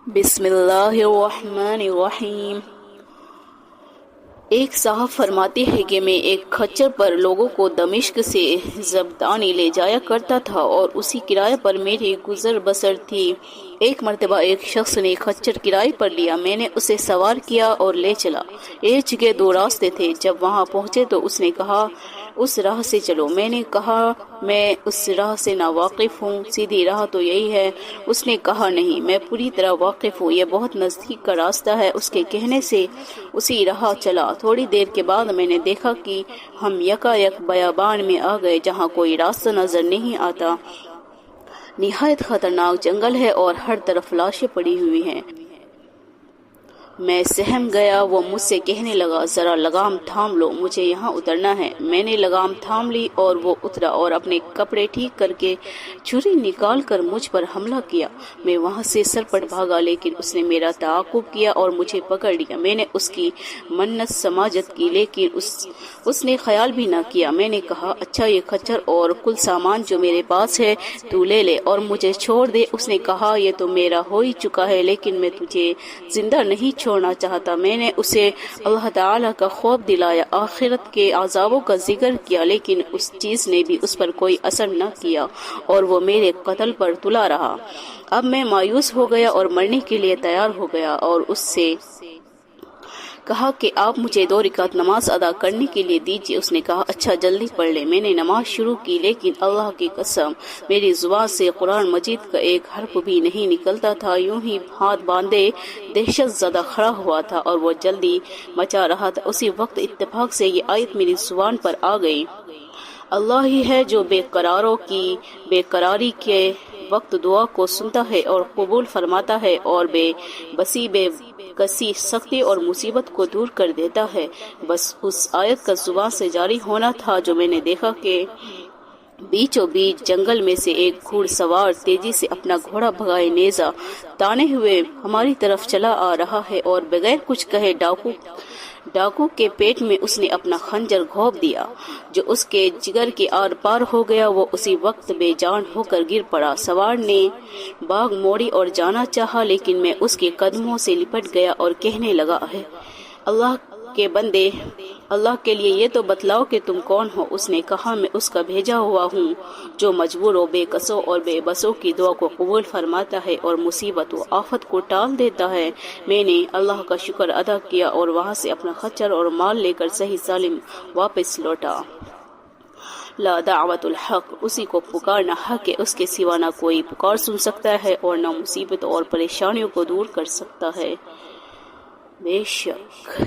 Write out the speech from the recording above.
بسم اللہ الرحمن الرحیم۔ ایک صاحب فرماتے ہیں کہ میں ایک کھچر پر لوگوں کو دمشق سے زبدانی لے جایا کرتا تھا اور اسی کرایہ پر میری گزر بسر تھی۔ ایک مرتبہ ایک شخص نے کھچر کرائے پر لیا، میں نے اسے سوار کیا اور لے چلا۔ ایک جگہ دو راستے تھے، جب وہاں پہنچے تو اس نے کہا اس راہ سے چلو۔ میں نے کہا میں اس راہ سے ناواقف ہوں، سیدھی راہ تو یہی ہے۔ اس نے کہا نہیں، میں پوری طرح واقف ہوں، یہ بہت نزدیک کا راستہ ہے۔ اس کے کہنے سے اسی راہ چلا۔ تھوڑی دیر کے بعد میں نے دیکھا کہ ہم یکا یک بیابان میں آ گئے جہاں کوئی راستہ نظر نہیں آتا۔ نہایت خطرناک جنگل ہے اور ہر طرف لاشیں پڑی ہوئی ہیں۔ میں سہم گیا۔ وہ مجھ سے کہنے لگا ذرا لگام تھام لو، مجھے یہاں اترنا ہے۔ میں نے لگام تھام لی اور وہ اترا اور اپنے کپڑے ٹھیک کر کے چھری نکال کر مجھ پر حملہ کیا۔ میں وہاں سے سرپٹ بھاگا، لیکن اس نے میرا تعاقب کیا اور مجھے پکڑ لیا۔ میں نے اس کی منت سماجت کی، لیکن اس نے خیال بھی نہ کیا۔ میں نے کہا اچھا یہ کھچر اور کل سامان جو میرے پاس ہے تو لے لے اور مجھے چھوڑ دے۔ اس نے کہا یہ تو میرا ہو ہی چکا ہے، لیکن میں تجھے زندہ نہیں چھوڑنا چاہتا۔ میں نے اسے اللہ تعالیٰ کا خوف دلایا، آخرت کے عذابوں کا ذکر کیا، لیکن اس چیز نے بھی اس پر کوئی اثر نہ کیا اور وہ میرے قتل پر تلا رہا۔ اب میں مایوس ہو گیا اور مرنے کے لیے تیار ہو گیا اور اس سے کہا کہ آپ مجھے 2 رکعت نماز ادا کرنے کے لیے دیجیے۔ اس نے کہا اچھا جلدی پڑھ لے۔ میں نے نماز شروع کی، لیکن اللہ کی قسم میری زبان سے قرآن مجید کا ایک حرف بھی نہیں نکلتا تھا۔ یوں ہی ہاتھ باندھے دہشت زدہ کھڑا ہوا تھا اور وہ جلدی مچا رہا تھا۔ اسی وقت اتفاق سے یہ آیت میری زبان پر آ گئی، اللہ ہی ہے جو بے قراروں کی بے قراری کے وقت دعا کو سنتا ہے اور قبول فرماتا ہے، اور بے بسی بے کسی سختی اور مصیبت کو دور کر دیتا ہے۔ بس اس آیت کا زبان سے جاری ہونا تھا جو میں نے دیکھا کہ بیچوں بیچ جنگل میں سے ایک گھوڑ سوار تیزی سے اپنا گھوڑا بھگائے نیزہ تانے ہوئے ہماری طرف چلا آ رہا ہے، اور بغیر کچھ کہے ڈاکو کے پیٹ میں اس نے اپنا خنجر گھونپ دیا جو اس کے جگر کے آر پار ہو گیا۔ وہ اسی وقت بے جان ہو کر گر پڑا۔ سوار نے باغ موڑی اور جانا چاہا، لیکن میں اس کے قدموں سے لپٹ گیا اور کہنے لگا ہے اللہ کے بندے، اللہ کے لیے یہ تو بتلاؤ کہ تم کون ہو۔ اس نے کہا میں اس کا بھیجا ہوا ہوں جو مجبوروں، بے کسوں اور بے بسوں کی دعا کو قبول فرماتا ہے اور مصیبت و آفت کو ٹال دیتا ہے۔ میں نے اللہ کا شکر ادا کیا اور وہاں سے اپنا خچر اور مال لے کر صحیح سالم واپس لوٹا۔ لا دعوت الحق، اسی کو پکارنا حق ہے، اس کے سوا نہ کوئی پکار سن سکتا ہے اور نہ مصیبت اور پریشانیوں کو دور کر سکتا ہے۔ بے شک